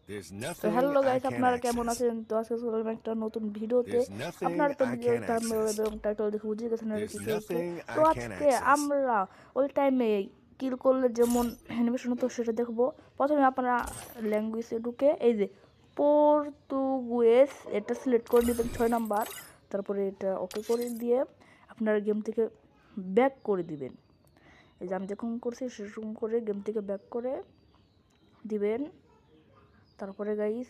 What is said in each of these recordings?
There's তো nothing hello I guys, can't আপনারা কেমন access. আছেন? তো আজকে চলে এলাম একটা নতুন ভিডিওতে। There's nothing আপনারা তো I ভিডিওর can't থাম্বনেল access. এবং টাইটেল দেখে বুঝে গেছেন এটা There's কি চলছে। nothing তো I can't আজকে access. আমরা ওই টাইমে কিল করলে যেমন অ্যানিমেশন হতো সেটা দেখবো। প্রথমে আপনারা ল্যাঙ্গুয়েজে ঢুকে এই যে পর্তুগুয়েজ এটা সিলেক্ট করে নেবেন 6 নাম্বার। তারপরে এটা ওকে করে দিয়ে আপনারা গেম থেকে ব্যাক করে দিবেন। এই যে আমি যেরকম করছি সেরকম করে গেম থেকে ব্যাক করে দিবেন। তারপরে গাইস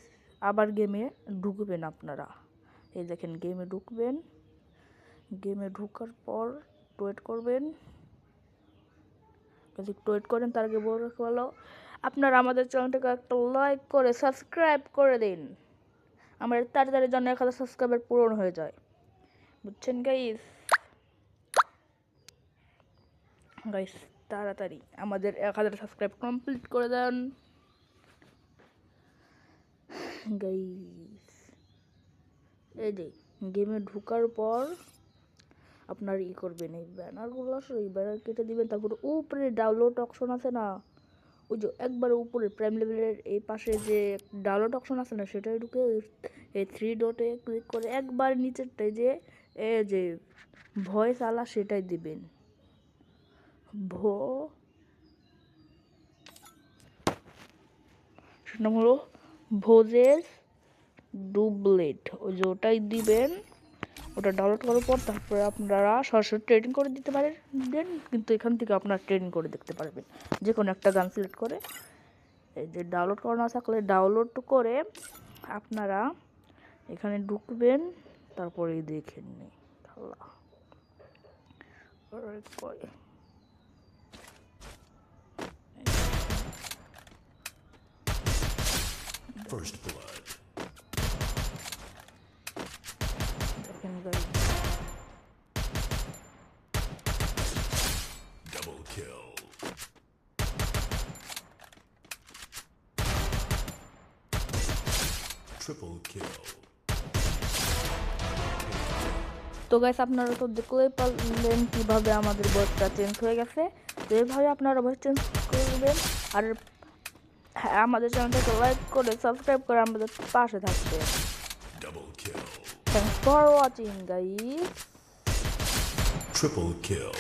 আবার গেমে ঢুকবেন আপনারা। এই দেখেন গেমে ঢুকবেন, গেমে ঢোকার পর ওয়েট করবেন। যদি একটু ওয়েট করেন তার আগে বলে রাখা আপনারা আমাদের চ্যানেলটাকে একটা লাইক করে সাবস্ক্রাইব করে দিন। আমাদের তাড়াতাড়ি জন্য 1000 সাবস্ক্রাইবার পূরণ হয়ে যায়, বুঝছেন গাইস? গাইস তাড়াতাড়ি আমাদের 1000 সাবস্ক্রাইব কমপ্লিট করে দেন গাইস। এই যে গেমে ঢোকার পর আপনার করবেন এই ব্যানারগুলো আসলে এই ব্যানার কেটে দিবেন। তারপরে উপরে ডাউনলোড অপশন আছে না, ওই যে একবারে উপরে প্রাইম লেভেলের এই পাশে যে ডাউনলোড অপশন আছে না, সেটাই ঢুকে এই 3 ডটে ক্লিক করে একবার নিচেরটাই যে এই যে ভয়েস আলা সেটাই দিবেন। সেটা হলো ভোজেস ডুবলেট, ওই যে ওটাই দিবেন। ওটা ডাউনলোড করার পর তারপরে আপনারা সরাসরি ট্রেডিং করে দিতে পারেন দেন, কিন্তু এখান থেকে আপনারা ট্রেডিং করে দেখতে পারবেন যে কোনো একটা গান সিলেক্ট করে। এই যে ডাউনলোড করা না থাকলে ডাউনলোড করে আপনারা এখানে ঢুকবেন, তারপরে দেখেন নি First blood. দেখেন guys. Double kill. Triple kill. তো গাইস আপনারা তো দেখলেই পারলেন কীভাবে আমাদের ভয়েসটা চেঞ্জ হয়ে গেছে। তো এইভাবে আপনারা ভয়েস চেঞ্জ করবেন। আর হ্যাঁ, আমাদের চ্যানেলটাকে লাইক করে সাবস্ক্রাইব করে আমাদের পাশে থাকবে। Double kill. Thanks for watching guys. Triple kill.